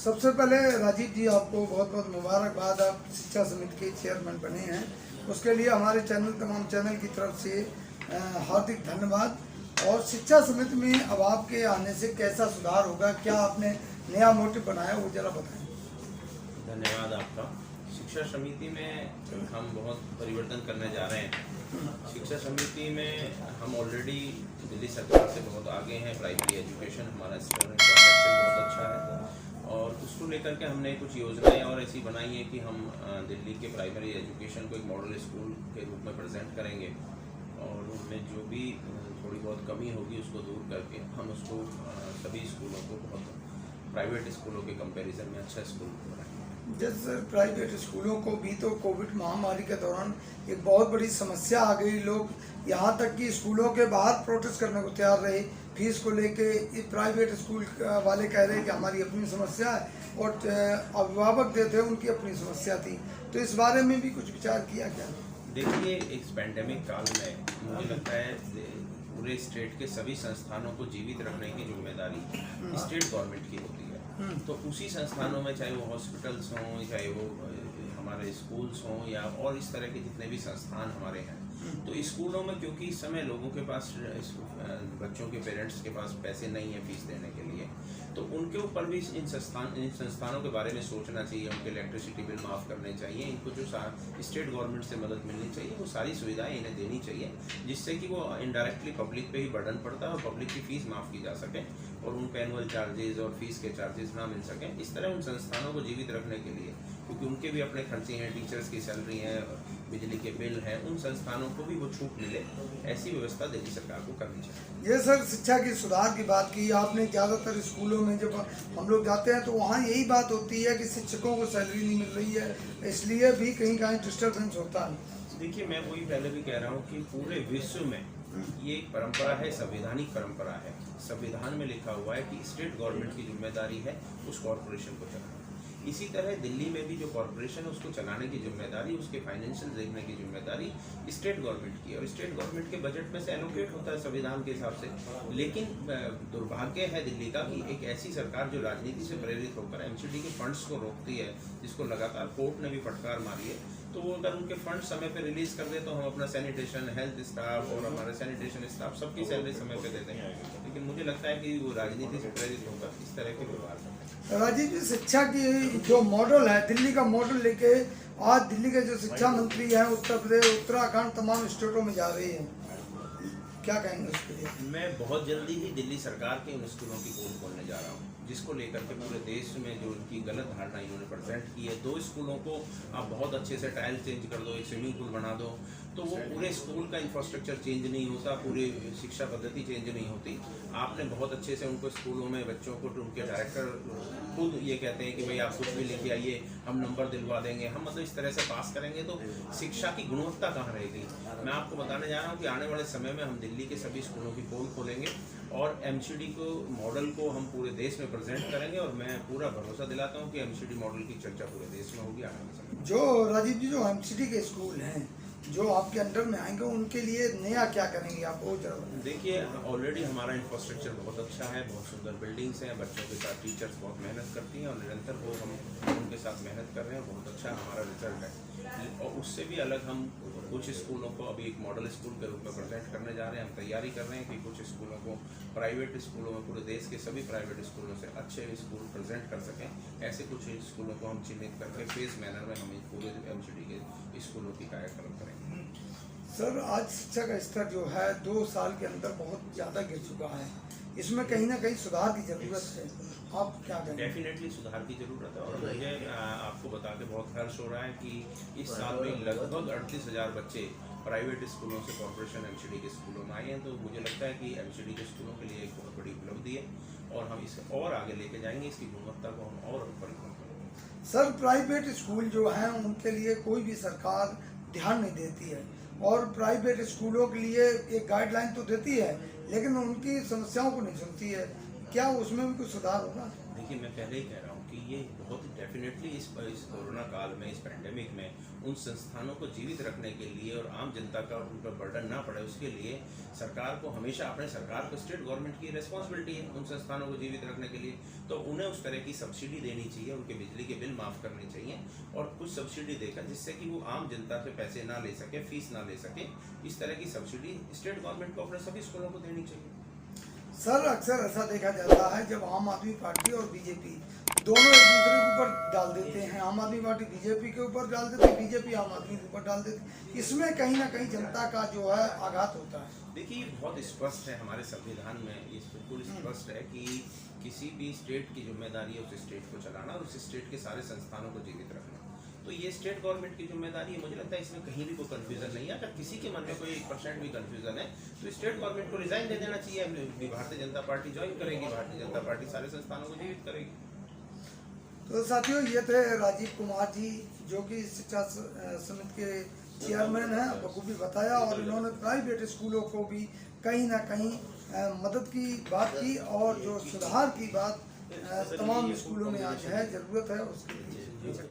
सबसे पहले राजीव जी आपको बहुत बहुत मुबारकबाद। आप शिक्षा समिति के चेयरमैन बने हैं, उसके लिए हमारे चैनल तमाम चैनल की तरफ से हार्दिक धन्यवाद। और शिक्षा समिति में अब आपके आने से कैसा सुधार होगा, क्या आपने नया मोटिव बनाया, वो जरा बताएं। धन्यवाद आपका। शिक्षा समिति में हम बहुत परिवर्तन करने जा रहे हैं। शिक्षा समिति में हम ऑलरेडी दिल्ली सरकार से बहुत आगे हैं। प्राइमरी एजुकेशन हमारा इंफ्रास्ट्रक्चर बहुत अच्छा है और उसको लेकर के हमने कुछ योजनाएं और ऐसी बनाई हैं कि हम दिल्ली के प्राइमरी एजुकेशन को एक मॉडल स्कूल के रूप में प्रेजेंट करेंगे और उनमें जो भी थोड़ी बहुत कमी होगी उसको दूर करके हम उसको सभी स्कूलों को बहुत प्राइवेट स्कूलों के कंपैरिजन में अच्छा स्कूल बनाएंगे। जैसे प्राइवेट स्कूलों को भी तो कोविड महामारी के दौरान एक बहुत बड़ी समस्या आ गई। लोग यहाँ तक कि स्कूलों के बाहर प्रोटेस्ट करने को तैयार रहे फीस को लेके। प्राइवेट स्कूल वाले कह रहे हैं कि हमारी अपनी समस्या है और अभिभावक देते हैं उनकी अपनी समस्या थी। तो इस बारे में भी कुछ विचार किया क्या? देखिए, इस पैंडेमिक काल में मुझे लगता है पूरे स्टेट के सभी संस्थानों को जीवित रखने की जिम्मेदारी स्टेट गवर्नमेंट की होती है। तो उसी संस्थानों में चाहे वो हॉस्पिटल्स हों, चाहे वो हमारे स्कूल्स हों या और इस तरह के जितने भी संस्थान हमारे हैं, तो स्कूलों में क्योंकि इस समय लोगों के पास, बच्चों के पेरेंट्स के पास पैसे नहीं है फीस देने के लिए, तो उनके ऊपर भी इन संस्थानों के बारे में सोचना चाहिए। उनके इलेक्ट्रिसिटी बिल माफ़ करने चाहिए। इनको जो स्टेट गवर्नमेंट से मदद मिलनी चाहिए वो सारी सुविधाएं इन्हें देनी चाहिए, जिससे कि वो इनडायरेक्टली पब्लिक पे ही बर्डन पड़ता है और पब्लिक की फ़ीस माफ़ की जा सके और उनको एनुअल चार्जेस और फीस के चार्जेस ना मिल सकें। इस तरह उन संस्थानों को जीवित रखने के लिए, क्योंकि उनके भी अपने खर्चे हैं, टीचर्स की सैलरी है, बिजली के बिल हैं, उन संस्थानों को भी वो छूट मिले, ऐसी व्यवस्था दिल्ली सरकार को करनी चाहिए। ये सर शिक्षा की सुधार की बात की आपने। ज़्यादातर स्कूलों में जब हम लोग जाते हैं तो वहाँ यही बात होती है कि शिक्षकों को सैलरी नहीं मिल रही है, इसलिए भी कहीं कहीं डिस्टर्बेंस होता है। देखिए, मैं वही पहले भी कह रहा हूँ कि पूरे विश्व में ये एक परंपरा है, संवैधानिक परंपरा है। संविधान में लिखा हुआ है कि स्टेट गवर्नमेंट की जिम्मेदारी है उस कॉरपोरेशन को चलाना। इसी तरह दिल्ली में भी जो कॉरपोरेशन है उसको चलाने की जिम्मेदारी, उसके फाइनेंशियल देखने की जिम्मेदारी स्टेट गवर्नमेंट की है और स्टेट गवर्नमेंट के बजट में से एलोकेट होता है संविधान के हिसाब से। लेकिन दुर्भाग्य है दिल्ली का कि एक ऐसी सरकार जो राजनीति से प्रेरित होकर एमसीडी के फंड्स को रोकती है, जिसको लगातार कोर्ट ने भी फटकार मारी है। तो वो अगर उनके फंड समय पे रिलीज कर दे तो हम अपना सैनिटेशन, हेल्थ स्टाफ और हमारे सैनिटेशन स्टाफ सबकी सैलरी समय पे दे देंगे। लेकिन मुझे लगता है कि वो राजनीति से प्रेरित होकर इस तरह के व्यवहार करते हैं। राजीव जी, शिक्षा की जो मॉडल है, दिल्ली का मॉडल लेके आज दिल्ली के जो शिक्षा मंत्री हैं उत्तर प्रदेश, उत्तराखंड, तमाम स्टेटों में जा रही हैं, क्या कहेंगे उसके लिए? मैं बहुत जल्दी ही दिल्ली सरकार के उन स्कूलों की पोल खोलने जा रहा हूँ, जिसको लेकर के पूरे देश में जो उनकी गलत धारणा इन्होंने प्रेजेंट की है। 2 स्कूलों को आप बहुत अच्छे से टाइल चेंज कर दो, एक स्विमिंग पूल बना दो, तो वो पूरे स्कूल का इंफ्रास्ट्रक्चर चेंज नहीं होता, पूरी शिक्षा पद्धति चेंज नहीं होती। आपने बहुत अच्छे से उनको स्कूलों में बच्चों को, उनके डायरेक्टर खुद ये कहते हैं कि भाई आप कुछ भी लेके आइए, हम नंबर दिलवा देंगे, हम मतलब इस तरह से पास करेंगे, तो शिक्षा की गुणवत्ता कहाँ रहेगी? मैं आपको बताने जा रहा हूँ कि आने वाले समय में हम दिल्ली के सभी स्कूलों की पोल खोलेंगे और एमसीडी को मॉडल को हम पूरे देश में प्रेजेंट करेंगे और मैं पूरा भरोसा दिलाता हूँ कि एमसीडी मॉडल की चर्चा पूरे देश में होगी आने वाले समय। जो राजीव जी, जो एमसीडी के स्कूल हैं जो आपके अंडर में आएंगे, उनके लिए नया क्या करेंगे आप, वो जरा? देखिए, ऑलरेडी हमारा इंफ्रास्ट्रक्चर बहुत अच्छा है, बहुत सुंदर बिल्डिंग्स हैं, बच्चों के साथ टीचर्स बहुत मेहनत करती हैं और निरंतर वो हम उनके साथ मेहनत कर रहे हैं, बहुत अच्छा हमारा रिजल्ट है। और उससे भी अलग हम कुछ स्कूलों को अभी एक मॉडल स्कूल के रूप में प्रेजेंट करने जा रहे हैं। हम तैयारी कर रहे हैं कि कुछ स्कूलों को प्राइवेट स्कूलों में, पूरे देश के सभी प्राइवेट स्कूलों से अच्छे स्कूल प्रेजेंट कर सकें। ऐसे कुछ स्कूलों को हम चिन्हित करके फेज मैनर में हम पूरे एमसीडी के स्कूलों की कायाकल्प करेंगे। सर, आज शिक्षा का स्तर जो है 2 साल के अंदर बहुत ज़्यादा गिर चुका है, इसमें कहीं ना कहीं सुधार की ज़रूरत है, आप क्या कहेंगे? डेफिनेटली सुधार की ज़रूरत है और मुझे आपको बता के बहुत हर्ष हो रहा है कि इस साल में लगभग 38,000 बच्चे प्राइवेट स्कूलों से कॉर्पोरेशन एमसीडी के स्कूलों में आए हैं। तो मुझे लगता है कि एमसीडी के स्कूलों के लिए एक बहुत बड़ी उपलब्धि है और हम इसे और आगे लेके जाएंगे, इसकी गुणवत्ता को हम और परिपूर्ण करेंगे। सर, प्राइवेट स्कूल जो हैं उनके लिए कोई भी सरकार ध्यान नहीं देती है और प्राइवेट स्कूलों के लिए एक गाइडलाइन तो देती है लेकिन उनकी समस्याओं को नहीं सुनती है, क्या उसमें भी कुछ सुधार होगा? देखिए, मैं पहले ही कह रहा हूँ हूँ कि ये बहुत डेफिनेटली इस कोरोना काल में, इस पेंडेमिक में उन संस्थानों को जीवित रखने के लिए और आम जनता का उन पर बर्डन ना पड़े, उसके लिए सरकार को हमेशा अपने सरकार को, स्टेट गवर्नमेंट की रिस्पॉन्सिबिलिटी है उन संस्थानों को जीवित रखने के लिए। तो उन्हें उस तरह की सब्सिडी देनी चाहिए, उनके बिजली के बिल माफ़ करने चाहिए और कुछ सब्सिडी देकर, जिससे कि वो आम जनता से पैसे ना ले सके, फीस ना ले सके, इस तरह की सब्सिडी स्टेट गवर्नमेंट को अपने सभी स्कूलों को देनी चाहिए। सर अक्सर ऐसा देखा जाता है जब आम आदमी पार्टी और बीजेपी दोनों एक दूसरे के ऊपर डाल देते हैं, आम आदमी पार्टी बीजेपी के ऊपर डाल देती है, बीजेपी आम आदमी के ऊपर डाल देती है, इसमें कहीं ना कहीं जनता का जो है आघात होता है। देखिए बहुत स्पष्ट है हमारे संविधान में, ये बिल्कुल स्पष्ट है कि किसी भी स्टेट की जिम्मेदारी है उस स्टेट को चलाना और उस स्टेट के सारे संस्थानों को जीवित रखना। तो ये स्टेट गवर्नमेंट की जिम्मेदारी है। मुझे लगता है इसमें कहीं भी कोई कंफ्यूजन नहीं है। अगर किसी के मन में कोई 1% भी कंफ्यूजन है तो स्टेट गवर्नमेंट को रिजाइन दे देना चाहिए। भारतीय जनता पार्टी ज्वाइन करेगी, भारतीय जनता पार्टी सारे संस्थानों को जीवित करेगी। तो साथियों, ये थे राजीव कुमार जी जो कि शिक्षा समिति के चेयरमैन हैं, बखूबी बताया और इन्होंने प्राइवेट स्कूलों को भी कहीं ना कहीं मदद की बात की और जो सुधार की बात तमाम स्कूलों में आज है, ज़रूरत है उसके लिए।